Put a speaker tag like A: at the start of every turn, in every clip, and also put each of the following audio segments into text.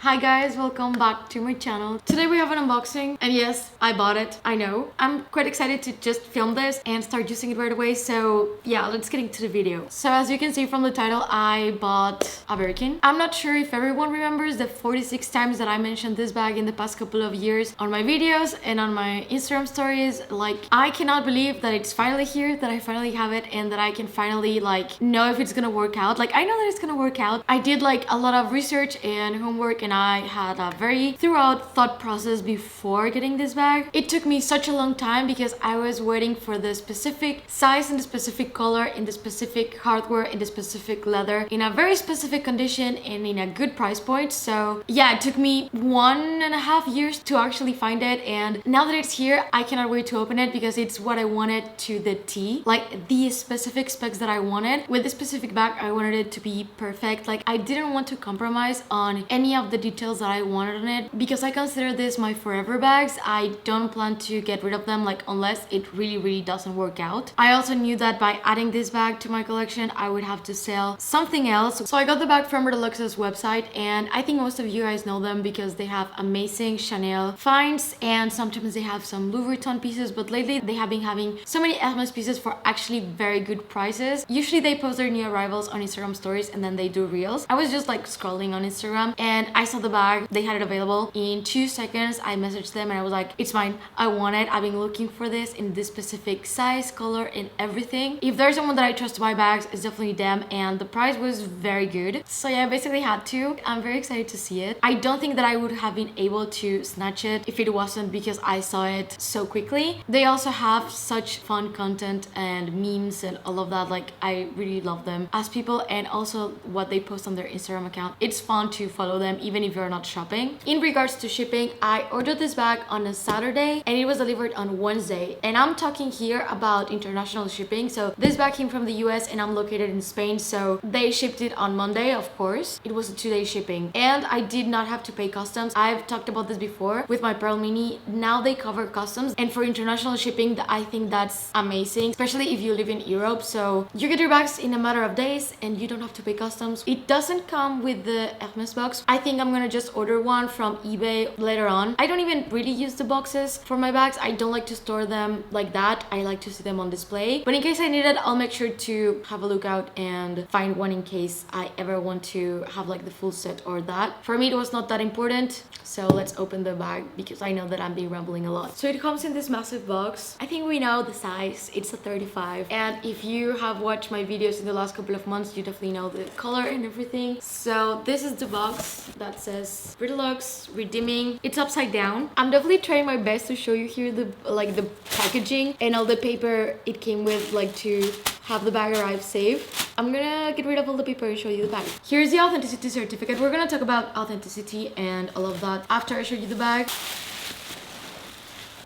A: Hi guys, welcome back to my channel. Today we have an unboxing and yes, I bought it. I know. I'm quite excited to just film this and start using it right away. So yeah, let's get into the video. So as you can see from the title, I bought a Birkin. I'm not sure if everyone remembers the 46 times that I mentioned this bag in the past couple of years on my videos and on my Instagram stories. Like, I cannot believe that it's finally here, that I finally have it, and that I can finally like know if it's gonna work out. Like, I know that it's gonna work out. I did like a lot of research and homework, and I had a very thorough thought process before getting this bag. It took me such a long time because I was waiting for the specific size and the specific color in the specific hardware in the specific leather in a very specific condition and in a good price point. So yeah, it took me 1.5 years to actually find it, and now that it's here, I cannot wait to open it because it's what I wanted to the T. Like, the specific specs that I wanted. With this specific bag, I wanted it to be perfect. Like, I didn't want to compromise on any of the details that I wanted on it because I consider this my forever bags. I don't plan to get rid of them, like, unless it really doesn't work out. I also knew that by adding this bag to my collection, I would have to sell something else. So I got the bag from Redeluxe's website, and I think most of you guys know them because they have amazing Chanel finds and sometimes they have some Louis Vuitton pieces, but lately they have been having so many Hermès pieces for actually very good prices. Usually they post their new arrivals on Instagram stories and then they do reels. I was just like scrolling on Instagram and I saw the bag. They had it available. In 2 seconds I messaged them and I was like, it's mine, I want it. I've been looking for this in this specific size, color, and everything. If there's someone that I trust to buy bags, it's definitely them, and the price was very good. So yeah, I basically had to. I'm very excited to see it. I don't think that I would have been able to snatch it if it wasn't because I saw it so quickly. They also have such fun content and memes and all of that. Like, I really love them as people, and also what they post on their Instagram account. It's fun to follow them even if you're not shopping. In regards to shipping, I ordered this bag on a Saturday and it was delivered on Wednesday, and I'm talking here about international shipping. So this bag came from the US and I'm located in Spain, so they shipped it on Monday. Of course, it was a 2-day shipping and I did not have to pay customs. I've talked about this before with my Pearl Mini. Now they cover customs, and for international shipping, I think that's amazing, especially if you live in Europe. So you get your bags in a matter of days and you don't have to pay customs. It doesn't come with the Hermès box. I think I'm gonna just order one from eBay later on. I don't even really use the boxes for my bags. I don't like to store them like that. I like to see them on display, but in case I need it, I'll make sure to have a look out and find one in case I ever want to have like the full set or that. For me, it was not that important. So let's open the bag because I know that I'm being rambling a lot. So it comes in this massive box. I think we know the size. It's a 35, and if you have watched my videos in the last couple of months, you definitely know the color and everything. So this is the box that says Redeluxe redeeming. It's upside down. I'm definitely trying my best to show you here the packaging and all the paper it came with, like, to have the bag arrive safe. I'm gonna get rid of all the paper and show you the bag. Here's the authenticity certificate. We're gonna talk about authenticity and all of that after I show you the bag.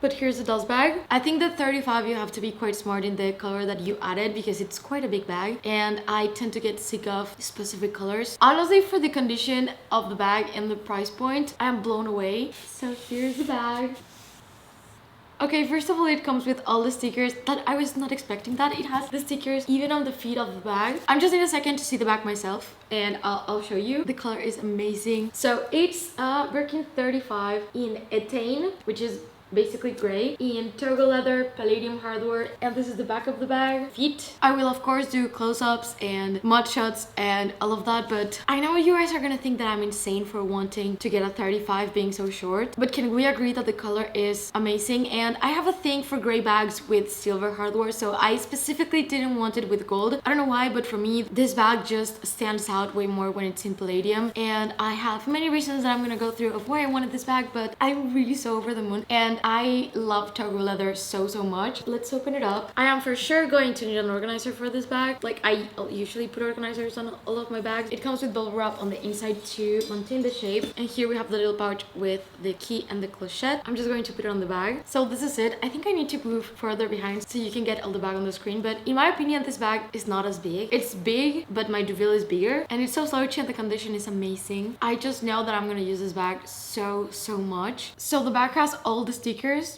A: But here's the dust bag. I think the 35, you have to be quite smart in the color that you added because it's quite a big bag and I tend to get sick of specific colors. Honestly, for the condition of the bag and the price point, I am blown away. So here's the bag. Okay, first of all, it comes with all the stickers that I was not expecting that. It has the stickers even on the feet of the bag. I'm just in a second to see the bag myself and I'll show you. The color is amazing. So it's a Birkin 35 in Ethane, which is basically gray, in Togo leather, palladium hardware, and this is the back of the bag. Feet. I will of course do close-ups and mud shots and all of that, but I know you guys are gonna think that I'm insane for wanting to get a 35 being so short, but can we agree that the color is amazing? And I have a thing for gray bags with silver hardware, so I specifically didn't want it with gold. I don't know why, but for me this bag just stands out way more when it's in palladium, and I have many reasons that I'm gonna go through of why I wanted this bag, but I'm really so over the moon and I love Togo leather so much. Let's open it up. I am for sure going to need an organizer for this bag. Like, I usually put organizers on all of my bags. It comes with bubble wrap on the inside to maintain the shape, and here we have the little pouch with the key and the clochette. I'm just going to put it on the bag. So this is it. I think I need to move further behind so you can get all the bag on the screen, but in my opinion this bag is not as big. It's big, but my Duville is bigger, and it's so slouchy and the condition is amazing. I just know that I'm gonna use this bag so much. So the bag has all the stickers,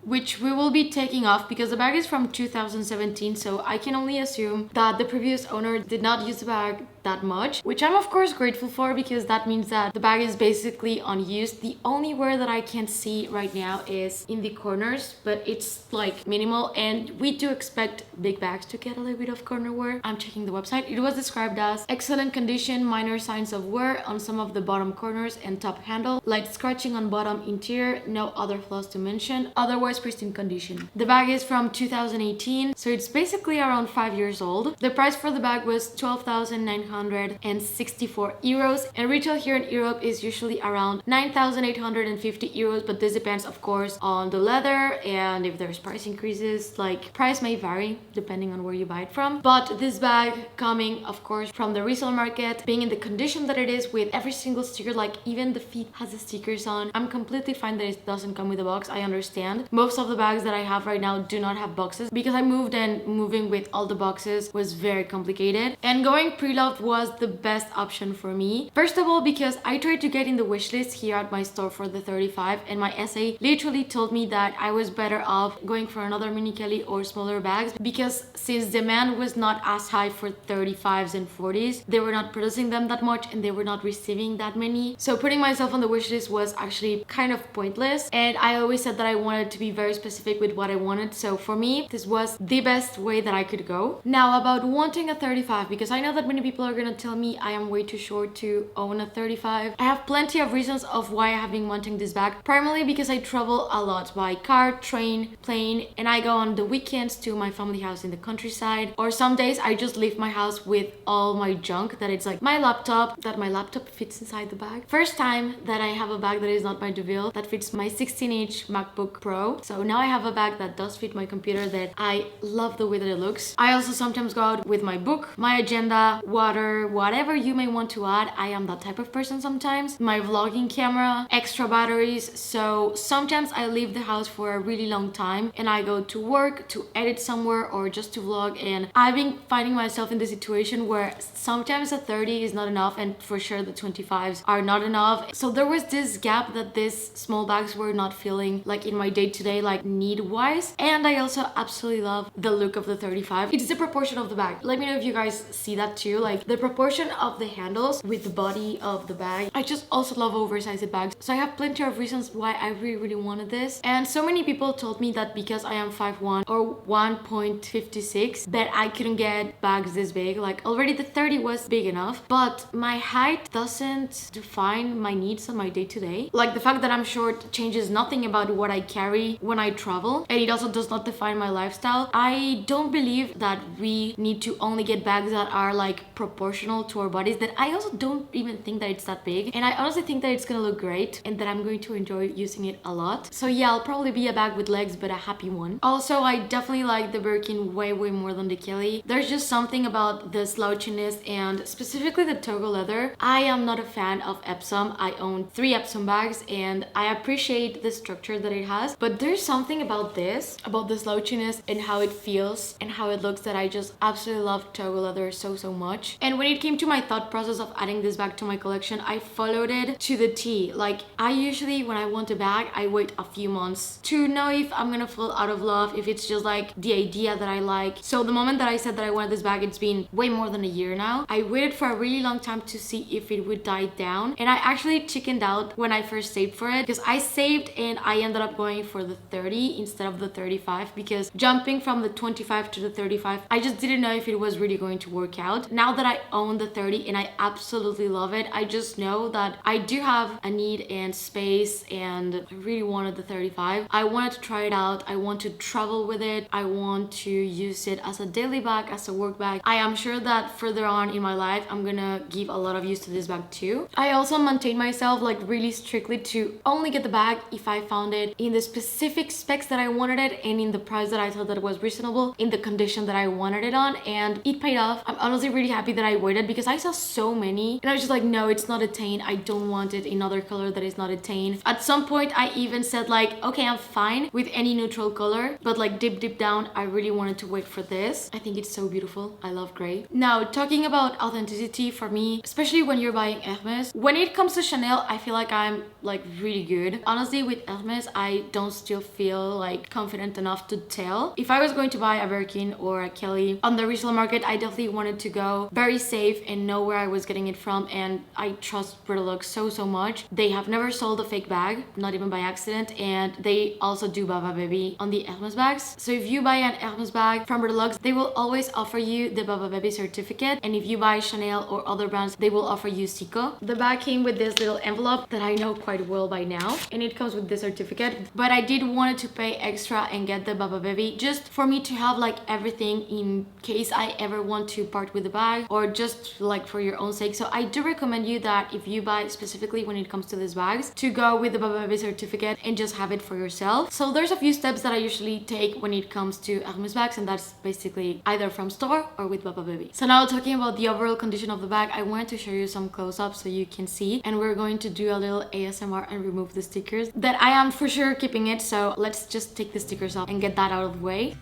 A: which we will be taking off because the bag is from 2017, so I can only assume that the previous owner did not use the bag that much, which I'm of course grateful for, because that means that the bag is basically unused. The only wear that I can see right now is in the corners, but it's like minimal, and we do expect big bags to get a little bit of corner wear. I'm checking the website. It was described as excellent condition, minor signs of wear on some of the bottom corners and top handle, light scratching on bottom interior, no other flaws to mention, otherwise pristine condition. The bag is from 2018, so it's basically around 5 years old. The price for the bag was 12,964 euros, and retail here in Europe is usually around 9,850 euros, but this depends of course on the leather and if there's price increases. Like, price may vary depending on where you buy it from. But this bag, coming of course from the resale market, being in the condition that it is, with every single sticker, like even the feet has the stickers on, I'm completely fine that it doesn't come with a box. I understand most of the bags that I have right now do not have boxes, because I moved, and moving with all the boxes was very complicated, and going pre-loved was the best option for me. First of all, because I tried to get in the wish list here at my store for the 35, and my SA literally told me that I was better off going for another mini Kelly or smaller bags, because since demand was not as high for 35s and 40s, they were not producing them that much and they were not receiving that many. So putting myself on the wish list was actually kind of pointless, and I always said that I wanted to be very specific with what I wanted. So for me, this was the best way that I could go. Now about wanting a 35, because I know that many people are gonna tell me I am way too short to own a 35. I have plenty of reasons of why I have been wanting this bag, primarily because I travel a lot by car, train, plane, and I go on the weekends to my family house in the countryside, or some days I just leave my house with all my junk, that it's like my laptop, that my laptop fits inside the bag. First time that I have a bag that is not my DeVille, that fits my 16-inch MacBook Pro. So now I have a bag that does fit my computer, that I love the way that it looks. I also sometimes go out with my book, my agenda, water, whatever you may want to add. I am that type of person sometimes. My vlogging camera, extra batteries. So sometimes I leave the house for a really long time and I go to work, to edit somewhere, or just to vlog, and I've been finding myself in the situation where sometimes a 30 is not enough, and for sure the 25s are not enough. So there was this gap that these small bags were not feeling like in my day-to-day, like need wise. And I also absolutely love the look of the 35. It's the proportion of the bag. Let me know if you guys see that too, like the proportion of the handles with the body of the bag. I just also love oversized bags, so I have plenty of reasons why I really wanted this. And so many people told me that because I am 5'1" or 1.56 that I couldn't get bags this big. Like, already the 30 was big enough, but my height doesn't define my needs on my day-to-day. Like, the fact that I'm short changes nothing about what I carry when I travel, and it also does not define my lifestyle. I don't believe that we need to only get bags that are like proportional to our bodies, that I also don't even think that it's that big, and I honestly think that it's gonna look great and that I'm going to enjoy using it a lot. So yeah, I'll probably be a bag with legs, but a happy one. Also, I definitely like the Birkin way more than the Kelly. There's just something about the slouchiness and specifically the Togo leather. I am not a fan of Epsom. I own 3 Epsom bags and I appreciate the structure that it has, but there's something about this, about the slouchiness and how it feels and how it looks, that I just absolutely love Togo leather so much. And when it came to my thought process of adding this bag to my collection, I followed it to the T. Like, I usually, when I want a bag, I wait a few months to know if I'm gonna fall out of love, if it's just like the idea that I like. So the moment that I said that I wanted this bag, it's been way more than a year now. I waited for a really long time to see if it would die down, and I actually chickened out when I first saved for it, because I saved and I ended up going for the 30 instead of the 35, because jumping from the 25 to the 35, I just didn't know if it was really going to work out. Now that I own the 30 and I absolutely love it, I just know that I do have a need and space, and I really wanted the 35. I wanted to try it out. I want to travel with it. I want to use it as a daily bag, as a work bag. I am sure that further on in my life, I'm gonna give a lot of use to this bag too. I also maintain myself like really strictly to only get the bag if I found it in the specific specs that I wanted it, and in the price that I thought that it was reasonable, in the condition that I wanted it on, and it paid off. I'm honestly really happy that I waited, because I saw so many and I was just like, no, it's not a tan. I don't want it in other color that is not a tan. At some point I even said like, okay, I'm fine with any neutral color, but like deep down I really wanted to wait for this. I think it's so beautiful. I love gray. Now, talking about authenticity, for me, especially when you're buying Hermès, when it comes to Chanel, I feel like I'm like really good. Honestly, with Hermès, I don't still feel like confident enough to tell. If I was going to buy a Birkin or a Kelly on the resale market, I definitely wanted to go very very safe and know where I was getting it from, and I trust Redeluxe so much. They have never sold a fake bag, not even by accident, and they also do Baba Baby on the Hermès bags. So if you buy an Hermès bag from Redeluxe, they will always offer you the Baba Baby certificate, and if you buy Chanel or other brands, they will offer you Cico. The bag came with this little envelope that I know quite well by now, and it comes with the certificate, but I did want to pay extra and get the Baba Baby just for me to have like everything in case I ever want to part with the bag, or just like for your own sake. So I do recommend you that if you buy specifically when it comes to these bags, to go with the Baba Baby certificate and just have it for yourself. So there's a few steps that I usually take when it comes to Hermès bags, and that's basically either from store or with Baba Baby. So now talking about the overall condition of the bag, I wanted to show you some close-ups so you can see, and we're going to do a little ASMR and remove the stickers that I am for sure keeping it. So let's just take the stickers off and get that out of the way.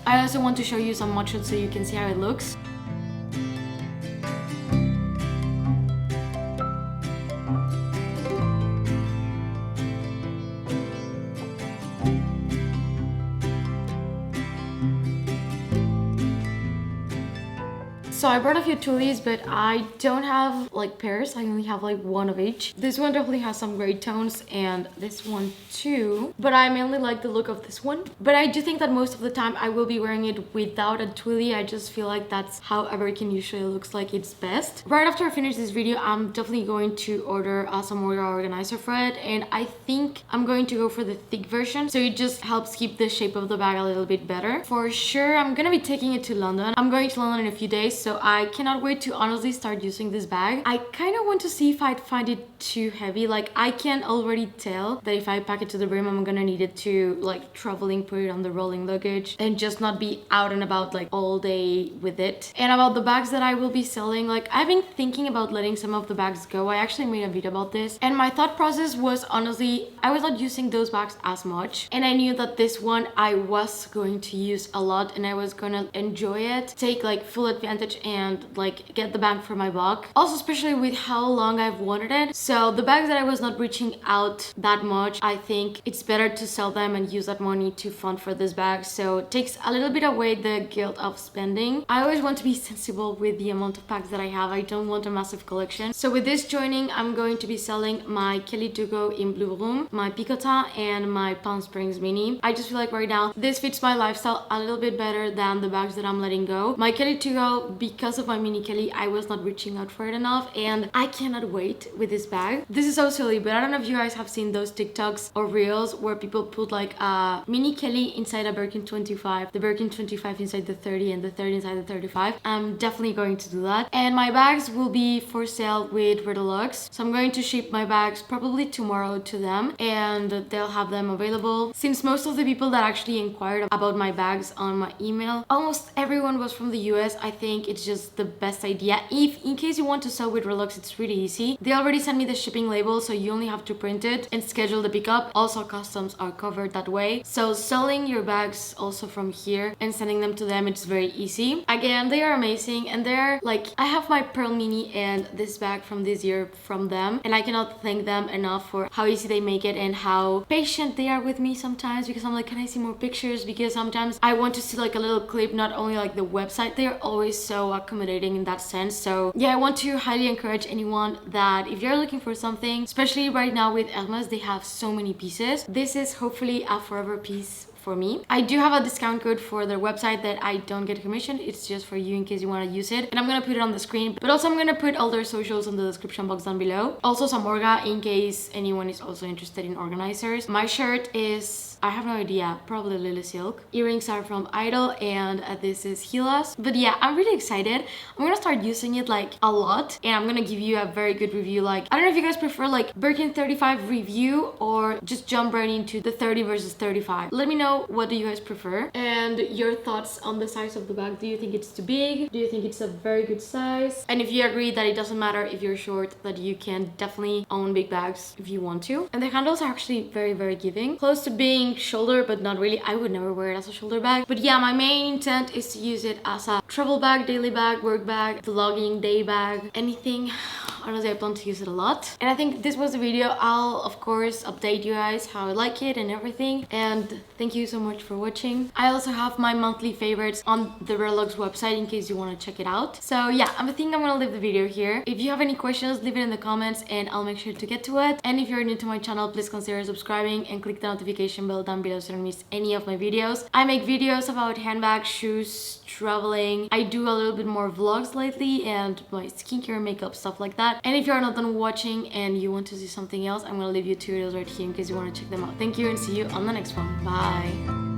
A: I also want to show you some mug shots so you can see how it looks. So I brought a few tulies, but I don't have like pairs. I only have like one of each. This one definitely has some great tones, and this one too. But I mainly like the look of this one. But I do think that most of the time I will be wearing it without a tulle. I just feel like that's how a Birkin usually looks like it's best. Right after I finish this video, I'm definitely going to order a Samorga organizer for it. And I think I'm going to go for the thick version, so it just helps keep the shape of the bag a little bit better. For sure, I'm gonna be taking it to London. I'm going to London in a few days, so I cannot wait to honestly start using this bag. I kind of want to see if I'd find it too heavy. Like, I can already tell that if I pack it to the brim, I'm gonna need it to like traveling, put it on the rolling luggage, and just not be out and about like all day with it. And about the bags that I will be selling, like I've been thinking about letting some of the bags go. I actually made a video about this, and my thought process was honestly, I was not using those bags as much, and I knew that this one I was going to use a lot, and I was gonna enjoy it, take like full advantage and like get the bag for my buck. Also, especially with how long I've wanted it. So the bags that I was not reaching out that much, I think it's better to sell them and use that money to fund for this bag. So it takes a little bit away the guilt of spending. I always want to be sensible with the amount of bags that I have. I don't want a massive collection. So with this joining, I'm going to be selling my Kelly to go in Blue Room, my Picotin, and my Palm Springs Mini. I just feel like right now this fits my lifestyle a little bit better than the bags that I'm letting go. My Kelly to go, because of my mini Kelly, I was not reaching out for it enough, and I cannot wait with this bag. This is so silly, but I don't know if you guys have seen those TikToks or reels where people put like a mini Kelly inside a Birkin 25, the Birkin 25 inside the 30, and the 30 inside the 35. I'm definitely going to do that. And my bags will be for sale with Redeluxe, so I'm going to ship my bags probably tomorrow to them, and they'll have them available. Since most of the people that actually inquired about my bags on my email, almost everyone was from the US, I think it's just the best idea. If in case you want to sell with Redeluxe, it's really easy. They already sent me the shipping label, so you only have to print it and schedule the pickup. Also, customs are covered that way. So selling your bags also from here and sending them to them, it's very easy. Again, they are amazing, and they're like, I have my Pearl Mini and this bag from this year from them, and I cannot thank them enough for how easy they make it and how patient they are with me sometimes, because I'm like, can I see more pictures? Because sometimes I want to see like a little clip, not only like the website. They're always so accommodating in that sense. So yeah, I want to highly encourage anyone that if you're looking for something, especially right now with Hermès, they have so many pieces. This is hopefully a forever piece for me. I do have a discount code for their website that I don't get commission. It's just for you in case you want to use it, and I'm gonna put it on the screen, but also I'm gonna put all their socials in the description box down below. Also Samorga, in case anyone is also interested in organizers. My shirt is, I have no idea, probably Lily Silk. Earrings are from Idol, and this is Gila's. But yeah, I'm really excited. I'm gonna start using it like a lot, and I'm gonna give you a very good review. Like, I don't know if you guys prefer like Birkin 35 review or just jump right into the 30 versus 35. Let me know know what do you guys prefer and your thoughts on the size of the bag. Do you think it's too big? Do you think it's a very good size? And if you agree that it doesn't matter if you're short, that you can definitely own big bags if you want to. And the handles are actually very giving, close to being shoulder but not really. I would never wear it as a shoulder bag, but yeah, my main intent is to use it as a travel bag, daily bag, work bag, vlogging, day bag, anything. Honestly, I plan to use it a lot. And I think this was the video. I'll of course update you guys how I like it and everything. And thank you so much for watching. I also have my monthly favorites on the Redeluxe website in case you want to check it out. So yeah, I think I'm gonna leave the video here. If you have any questions, leave it in the comments and I'll make sure to get to it. And if you're new to my channel, please consider subscribing and click the notification bell down below so you don't miss any of my videos. I make videos about handbags, shoes, traveling. I do a little bit more vlogs lately and my skincare, makeup, stuff like that. And if you're not done watching and you want to see something else, I'm gonna leave you 2 videos right here in case you want to check them out. Thank you and see you on the next one. Bye.